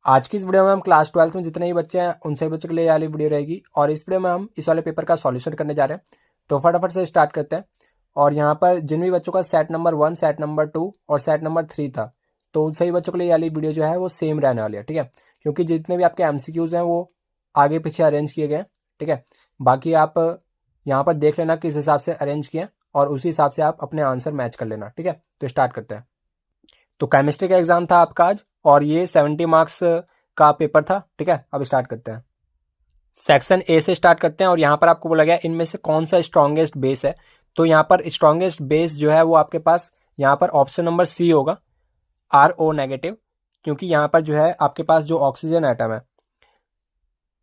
आज की इस वीडियो में हम क्लास 12th में जितने भी बच्चे हैं उन सभी बच्चों के लिए ये वाली वीडियो रहेगी और इस वीडियो में हम इस वाले पेपर का सॉल्यूशन करने जा रहे हैं। तो फटाफट से स्टार्ट करते हैं। और यहाँ पर जिन भी बच्चों का सेट नंबर 1, सेट नंबर 2 और सेट नंबर 3 था, तो उन सभी बच्चों के लिए ये वाली वीडियो जो है वो सेम रहने वाली है, ठीक है। क्योंकि जितने भी आपके MCQs हैं वो आगे पीछे अरेंज किए गए हैं, ठीक है। बाकी आप यहाँ पर देख लेना किस हिसाब से अरेंज किए और उसी हिसाब से आप अपने आंसर मैच कर लेना, ठीक है। तो स्टार्ट करते हैं। तो केमिस्ट्री का एग्जाम था आपका आज और ये 70 मार्क्स का पेपर था, ठीक है। अब स्टार्ट करते हैं। सेक्शन ए से स्टार्ट करते हैं और यहाँ पर आपको बोला गया इनमें से कौन सा स्ट्रॉन्गेस्ट बेस है। तो यहाँ पर स्ट्रॉन्गेस्ट बेस जो है वो आपके पास यहाँ पर ऑप्शन नंबर सी होगा, RO नेगेटिव। क्योंकि यहाँ पर जो है आपके पास जो ऑक्सीजन एटम है,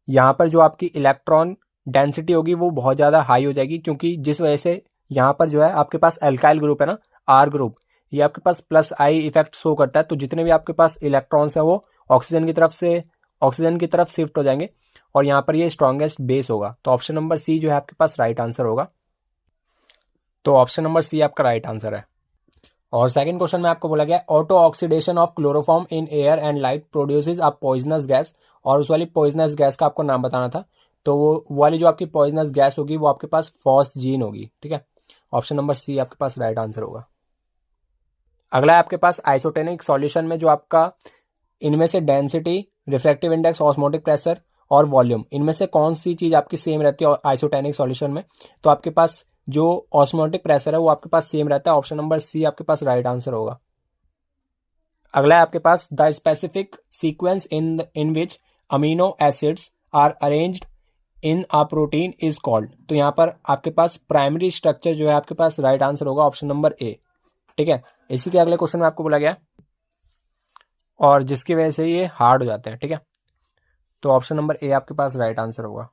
यहाँ पर जो आपकी इलेक्ट्रॉन डेंसिटी होगी वो बहुत ज़्यादा हाई हो जाएगी, क्योंकि जिस वजह से यहाँ पर जो है आपके पास एल्काइल ग्रुप है ना, R ग्रुप, ये आपके पास +I इफेक्ट शो करता है। तो जितने भी आपके पास इलेक्ट्रॉन्स हैं वो ऑक्सीजन की तरफ शिफ्ट हो जाएंगे और यहाँ पर ये स्ट्रॉन्गेस्ट बेस होगा। तो ऑप्शन नंबर सी जो है आपके पास राइट आंसर होगा। तो ऑप्शन नंबर सी आपका राइट आंसर है। और सेकंड क्वेश्चन में आपको बोला गया auto oxidation of chloroform in air and light produces a poisonous gas. और उस वाली पॉइजनस गैस का आपको नाम बताना था। तो वो वाली जो आपकी पॉइजनस गैस होगी वो आपके पास फॉस्जीन होगी, ठीक है। ऑप्शन नंबर सी आपके पास राइट आंसर होगा। अगला है आपके पास आइसोटेनिक सॉल्यूशन में जो आपका इनमें से density, refractive index, osmotic pressure और वॉल्यूम, इनमें से कौन सी चीज आपकी सेम रहती है आइसोटेनिक सॉल्यूशन में। तो आपके पास जो ऑस्मोटिक प्रेशर है वो आपके पास सेम रहता है। ऑप्शन नंबर सी आपके पास राइट आंसर होगा। अगला है आपके पास the specific sequence in which amino acids are arranged in a protein is called. तो यहाँ पर आपके पास प्राइमरी स्ट्रक्चर जो है आपके पास राइट आंसर होगा, ऑप्शन नंबर ए, ठीक है। इसी के अगले क्वेश्चन में आपको बोला गया और जिसकी वजह से ये हार्ड हो जाते हैं, ठीक है। तो ऑप्शन नंबर ए आपके पास राइट आंसर होगा।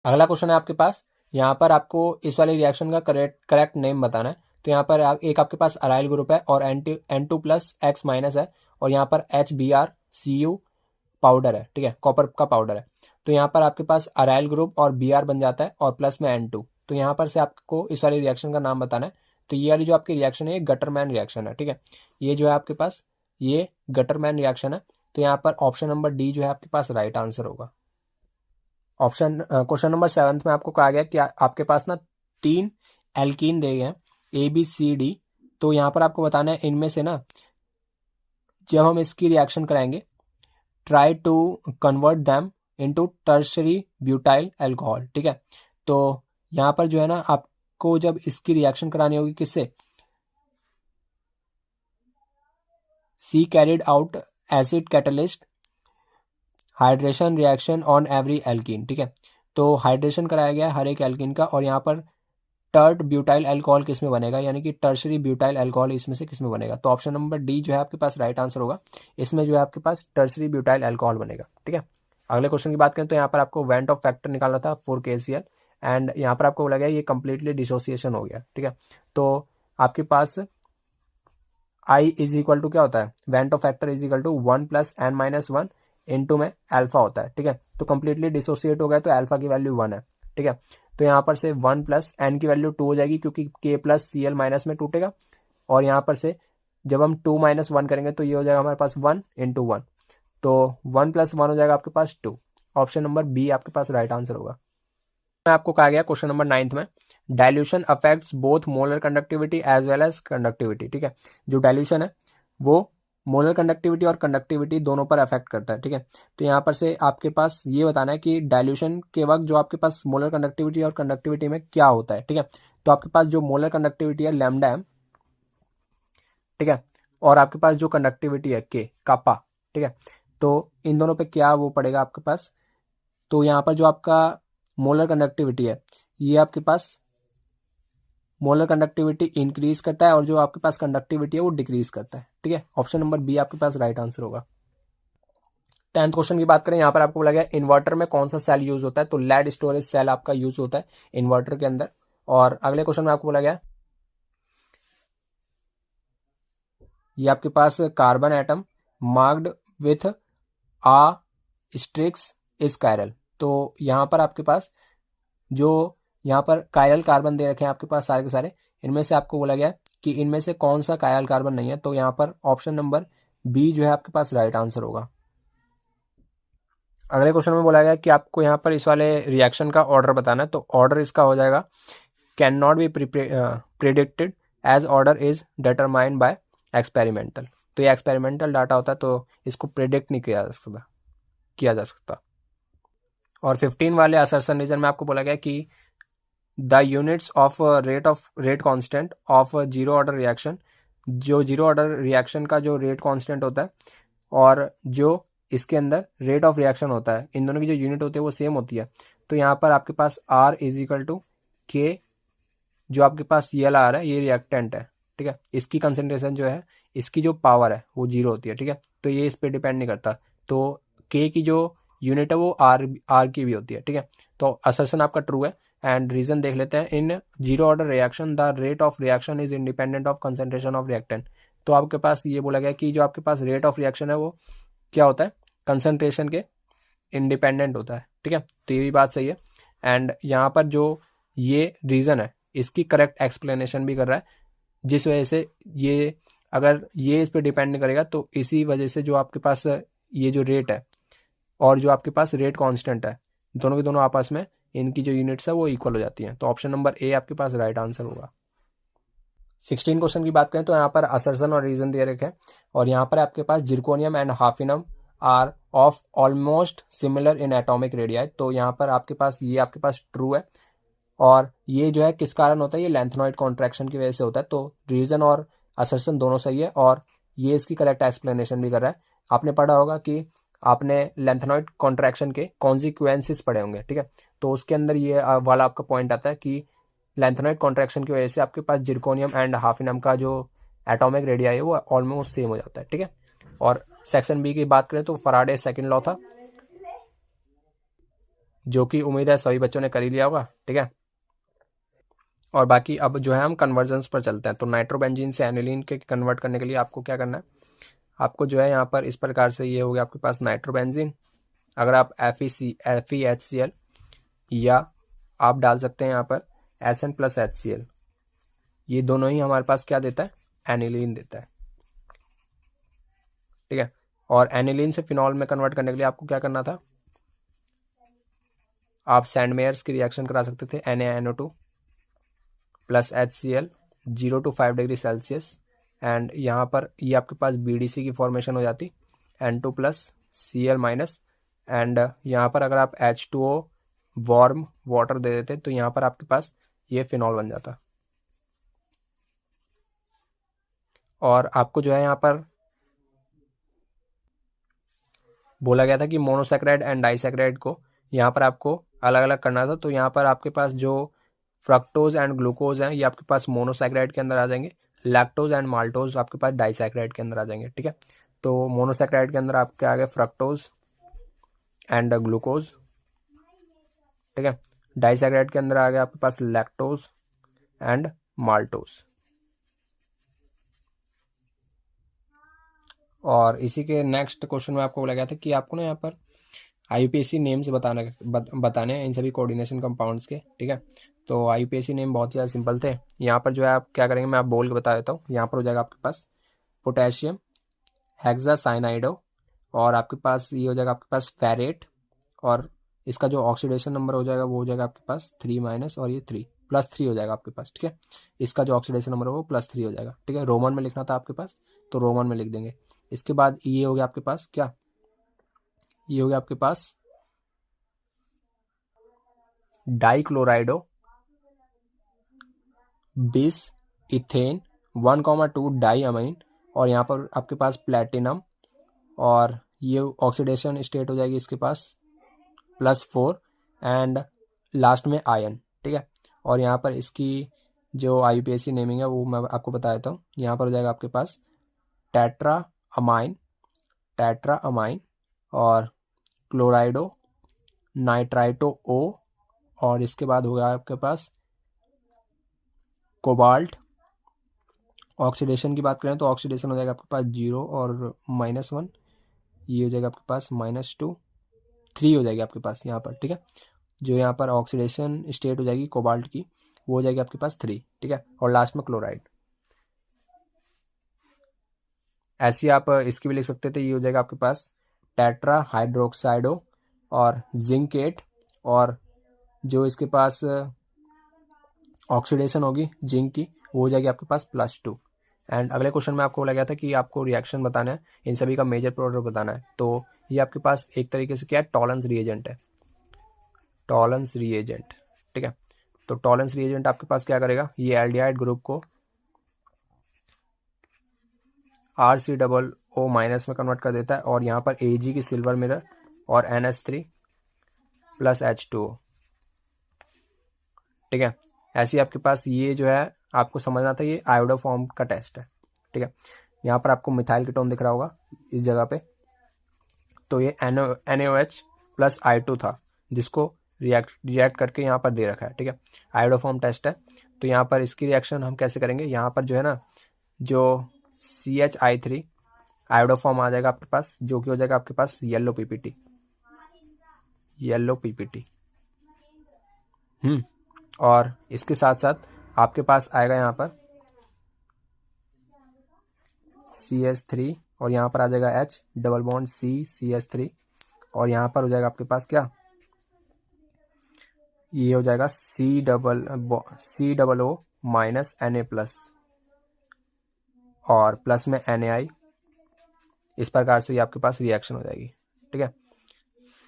अगला क्वेश्चन है आपके पास, यहाँ पर आपको इस वाले रिएक्शन का करेक्ट नेम बताना है। तो यहाँ पर एक आपके पास अराइल ग्रुप है और N2+X- है और यहाँ पर HBrCu पाउडर है, ठीक है, कॉपर का पाउडर है। तो यहाँ पर आपके पास अराइल ग्रुप और Br बन जाता है और प्लस में N2। तो यहाँ पर से आपको इस वाली रिएक्शन का नाम बताना है। तो ये वाली जो आपकी रिएक्शन है ये गटरमैन रिएक्शन है, ठीक है। ये जो है आपके पास ये गटरमैन रिएक्शन है। तो यहाँ पर ऑप्शन नंबर डी जो है आपके पास राइट आंसर होगा। क्वेश्चन नंबर 7 में आपको कहा गया कि आपके पास ना 3 एल्कीन दिए गए हैं, ABCD। तो यहाँ पर आपको बताना है इनमें से ना जब हम इसकी रिएक्शन कराएंगे, try to convert them into tertiary butyl alcohol, ठीक है। तो यहाँ पर जो है ना आपको जब इसकी रिएक्शन करानी होगी किससे, see carried out acid catalyst hydration reaction on every alkene, ठीक है। तो हाइड्रेशन कराया गया है हर एक एल्कीन का और यहाँ पर टर्ट ब्यूटाइल अल्कोहल किस में बनेगा, यानी कि टर्शरी ब्यूटाइल अल्कोहल इसमें से किस में बनेगा। तो ऑप्शन नंबर डी जो है आपके पास राइट आंसर होगा। इसमें जो है आपके पास टर्शरी ब्यूटाइल अल्कोहल बनेगा, ठीक है। अगले क्वेश्चन की बात करें तो यहाँ पर आपको वेंट ऑफ फैक्टर निकालना था 4KCl एंड यहाँ पर आपको बोला गया ये कंप्लीटली डिसोसिएशन हो गया, ठीक है। तो आपके पास I इज इक्वल टू क्या होता है, van't Hoff factor is equal to 1 + n-1 into में अल्फा होता है, ठीक है। तो कंप्लीटली डिसोसिएट हो गया तो अल्फा की वैल्यू 1 है, ठीक है। तो यहाँ पर से 1 + n की वैल्यू 2 हो जाएगी क्योंकि K+Cl- में टूटेगा। और यहाँ पर से जब हम 2 - 1 करेंगे तो ये हो जाएगा हमारे पास 1 × 1। तो 1 + 1 हो जाएगा आपके पास 2। ऑप्शन नंबर बी आपके पास राइट आंसर होगा। आपको कहा गया क्वेश्चन नंबर 9 में dilution affects both molar conductivity as well as conductivity, ठीक है। जो डाइल्यूशन है वो मोलर कंडक्टिविटी और कंडक्टिविटी दोनों पर अफेक्ट करता है, ठीक है। तो यहाँ पर से आपके पास ये बताना है कि डाइल्यूशन के वक्त जो आपके पास मोलर कंडक्टिविटी और कंडक्टिविटी में क्या होता है, ठीक है। तो आपके पास जो मोलर कंडक्टिविटी है लैम्डा m, ठीक है, और आपके पास जो कंडक्टिविटी है K कापा, ठीक है। तो इन दोनों पे क्या वो पड़ेगा आपके पास। तो यहाँ पर जो आपका मोलर कंडक्टिविटी है ये आपके पास मोलर कंडक्टिविटी इंक्रीज करता है और जो आपके पास कंडक्टिविटी है वो डिक्रीज करता है, ठीक है। ऑप्शन नंबर बी आपके पास राइट आंसर होगा। 10th क्वेश्चन की बात करें, यहाँ पर आपको बोला गया इन्वर्टर में कौन सा सेल यूज होता है। तो लेड स्टोरेज सेल आपका यूज होता है इन्वर्टर के अंदर। और अगले क्वेश्चन में आपको बोला गया ये आपके पास carbon atom marked with a asterisk is chiral. तो यहाँ पर आपके पास जो यहाँ पर कायरल कार्बन दे रखे हैं आपके पास सारे के सारे, इनमें से आपको बोला गया कि इनमें से कौन सा कायरल कार्बन नहीं है। तो यहाँ पर ऑप्शन नंबर बी जो है आपके पास राइट आंसर होगा। अगले क्वेश्चन में बोला गया कि आपको यहाँ पर इस वाले रिएक्शन का ऑर्डर बताना है, तो ऑर्डर इसका हो जाएगा can not be predicted as order is determined by experimental. तो ये एक्सपेरिमेंटल डाटा होता है, तो इसको प्रिडिक्ट नहीं किया जा सकता। और 15 वाले असर्शन रीजन में आपको बोला गया कि the units of rate constant of zero order reaction, जो जीरो ऑर्डर रिएक्शन का जो रेट कांस्टेंट होता है और जो इसके अंदर रेट ऑफ रिएक्शन होता है, इन दोनों की जो यूनिट होती है वो सेम होती है। तो यहाँ पर आपके पास R इज इक्वल टू के, जो आपके पास ये आ रहा है ये रिएक्टेंट है, ठीक है, इसकी कंसेंट्रेशन जो है, इसकी जो पावर है वो जीरो होती है, ठीक है, तो ये इस पर डिपेंड नहीं करता। तो के की जो यूनिट है वो आर की भी होती है, ठीक है। तो असर्शन आपका ट्रू है। एंड रीजन देख लेते हैं, in zero order reaction the rate of reaction is independent of concentration of reactant. तो आपके पास ये बोला गया कि जो आपके पास रेट ऑफ रिएक्शन है वो क्या होता है, कंसंट्रेशन के इंडिपेंडेंट होता है, ठीक है, तो ये भी बात सही है। एंड यहाँ पर जो ये रीजन है इसकी करेक्ट एक्सप्लेनेशन भी कर रहा है, जिस वजह से ये अगर ये इस पर डिपेंड नहीं करेगा तो इसी वजह से जो आपके पास ये जो रेट है और जो आपके पास रेट कांस्टेंट है, दोनों के दोनों आपस में इनकी जो यूनिट्स है वो इक्वल हो जाती हैं। तो ऑप्शन नंबर ए आपके पास राइट आंसर होगा। 16 क्वेश्चन की बात करें तो यहाँ पर असर्शन और रीजन दे रखे हैं, और यहाँ पर आपके पास zirconium and hafnium are of almost similar in atomic radii. तो यहाँ पर आपके पास ट्रू है, और ये जो है किस कारण होता है, ये लेंथनॉइड कॉन्ट्रैक्शन की वजह से होता है। तो रीजन और असर्शन दोनों सही है, और ये इसकी करेक्ट एक्सप्लेनेशन भी कर रहा है। आपने पढ़ा होगा कि आपने लेंथनॉइड कॉन्ट्रैक्शन के कॉन्सिक्वेंसेस पढ़े होंगे, ठीक है, तो उसके अंदर ये वाला आपका पॉइंट आता है कि लेंथनॉइड कॉन्ट्रैक्शन की वजह से आपके पास जिरकोनियम एंड हाफिनम का जो एटॉमिक रेडियाई है वो ऑलमोस्ट सेम हो जाता है, ठीक है। और सेक्शन बी की बात करें तो फराडे सेकंड लॉ था, जो कि उम्मीद है सभी बच्चों ने कर ही लिया होगा, ठीक है। और बाकी अब जो है हम कन्वर्जन्स पर चलते हैं। तो नाइट्रोबेंजीन से एनिलीन के कन्वर्ट करने के लिए आपको क्या करना है, आपको जो है यहाँ पर इस प्रकार से ये हो गया आपके पास नाइट्रोबेंजीन। अगर आप FeHCl या आप डाल सकते हैं यहाँ पर Sn + HCl, ये दोनों ही हमारे पास क्या देता है, एनिलीन देता है, ठीक है। और एनिलीन से फिनॉल में कन्वर्ट करने के लिए आपको क्या करना था, आप सैंडमेयर्स की रिएक्शन करा सकते थे, NaNO2 + HCl 0 to 5 degree Celsius, and यहाँ पर ये आपके पास BDC की फॉर्मेशन हो जाती, N2 + Cl-, एंड यहाँ पर अगर आप H2O वार्म वाटर दे देते तो यहाँ पर आपके पास ये फिनॉल बन जाता। और आपको जो है यहाँ पर बोला गया था कि मोनोसैकेराइड एंड डाइसैकेराइड को यहाँ पर आपको अलग अलग करना था। तो यहाँ पर आपके पास जो फ्रक्टोज एंड ग्लूकोज हैं ये आपके पास मोनोसैकेराइड के अंदर आ जाएंगे, लैक्टोज एंड माल्टोज आपके पास डाइसैकेराइड के अंदर आ जाएंगे, ठीक है। तो मोनोसैकेराइड के अंदर आपके आ गए फ्रक्टोज एंड ग्लूकोज, ठीक है। डाइसैकेराइड के अंदर आ गया आपके पास लैक्टोज एंड माल्टोज। और इसी के नेक्स्ट क्वेश्चन में आपको बोला गया था कि आपको ना यहाँ पर IUPAC नेम्स बताने हैं इन सभी कोऑर्डिनेशन कंपाउंड्स के, ठीक है। तो IUPAC नेम बहुत ही ज़्यादा सिंपल थे। यहाँ पर जो है आप क्या करेंगे, मैं आप बोल के बता देता हूँ। यहाँ पर हो जाएगा आपके पास पोटेशियम हेक्सासाइनाइडो, और आपके पास ये हो जाएगा आपके पास फेरेट, और इसका जो ऑक्सीडेशन नंबर हो जाएगा वो हो जाएगा आपके पास 3- और ये 3+3 हो जाएगा आपके पास, ठीक है। इसका जो ऑक्सीडेशन नंबर है वो +3 हो जाएगा, ठीक है। रोमन में लिखना था आपके पास तो रोमन में लिख देंगे। इसके बाद ये हो गया आपके पास क्या, ये हो गया आपके पास डाइक्लोराइडो बिस इथेन 1,2 डाईअमाइन, और यहाँ पर आपके पास प्लेटिनम, और ये ऑक्सीडेशन स्टेट हो जाएगी इसके पास +4, एंड लास्ट में आयन, ठीक है। और यहाँ पर इसकी जो IUPAC नेमिंग है वो मैं आपको बता देता हूँ। यहाँ पर हो जाएगा आपके पास टेट्रा अमाइन और क्लोराइडो नाइट्राइटो O, और इसके बाद होगा आपके पास कोबाल्ट। ऑक्सीडेशन की बात करें तो ऑक्सीडेशन हो जाएगा आपके पास 0 और -1, ये हो जाएगा आपके पास -2, 3 हो जाएगी आपके पास यहाँ पर, ठीक है। जो यहाँ पर ऑक्सीडेशन स्टेट हो जाएगी कोबाल्ट की वो हो जाएगी आपके पास 3, ठीक है। और लास्ट में क्लोराइड। ऐसी आप इसकी भी लिख सकते थे, ये हो जाएगा आपके पास टेट्रा हाइड्रोक्साइडो, और जिंक 8 और जो इसके पास ऑक्सीडेशन होगी जिंक की वो हो जाएगी आपके पास +2। एंड अगले क्वेश्चन में आपको बोला गया था कि आपको रिएक्शन बताना है, इन सभी का मेजर प्रोडक्ट बताना है। तो ये आपके पास एक तरीके से क्या है, टॉलरेंस रिएजेंट है, टॉलरेंस रिएजेंट, ठीक है। तो टॉलरेंस रिएजेंट आपके पास क्या करेगा, ये एल्डिहाइड ग्रुप को RCOO- में कन्वर्ट कर देता है और यहाँ पर Ag की सिल्वर मिरर और NH3 + H2O, ठीक है। ऐसे ही आपके पास ये जो है आपको समझना था, ये आयोडोफॉर्म का टेस्ट है, ठीक है। यहाँ पर आपको मिथाइल कीटोन दिख रहा होगा इस जगह पे, तो ये NaOH + I2 था जिसको रिएक्ट करके यहाँ पर दे रखा है, ठीक है। आयोडोफॉर्म टेस्ट है, तो यहाँ पर इसकी रिएक्शन हम कैसे करेंगे, यहाँ पर जो है ना, जो CH3 आयोडोफॉर्म आ जाएगा आपके पास, जो कि हो जाएगा आपके पास येलो पीपीटी, येलो पीपीटी। और इसके साथ साथ आपके पास आएगा यहाँ पर CH3 और यहाँ पर आ जाएगा H डबल बॉन्ड CH3 और यहाँ पर हो जाएगा आपके पास क्या, ये हो जाएगा COO- Na+ और प्लस में NaI। इस प्रकार से ये आपके पास रिएक्शन हो जाएगी, ठीक है।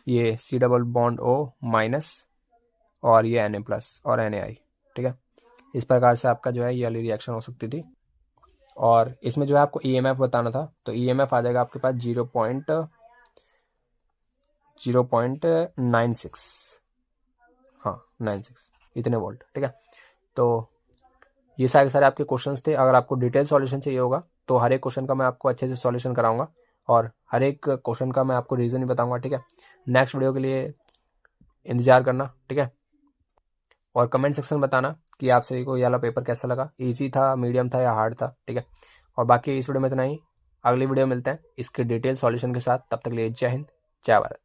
ये C डबल बॉन्ड O- और ये Na+ और NaI, ठीक है। इस प्रकार से आपका जो है ये वाली रिएक्शन हो सकती थी। और इसमें जो है आपको EMF बताना था, तो EMF आ जाएगा आपके पास 0.96, हाँ 96 इतने वोल्ट, ठीक है। तो ये सारे आपके क्वेश्चंस थे। अगर आपको डिटेल सॉल्यूशन चाहिए होगा तो हर एक क्वेश्चन का मैं आपको अच्छे से सॉल्यूशन कराऊंगा और हर एक क्वेश्चन का मैं आपको रीज़न ही बताऊंगा, ठीक है। नेक्स्ट वीडियो के लिए इंतजार करना, ठीक है। और कमेंट सेक्शन में बताना कि आप सभी को ये वाला पेपर कैसा लगा, ईजी था, मीडियम था या हार्ड था, ठीक है। और बाकी इस वीडियो में इतना ही, अगली वीडियो मिलते हैं इसके डिटेल सॉल्यूशन के साथ। तब तक के लिए जय हिंद, जय भारत।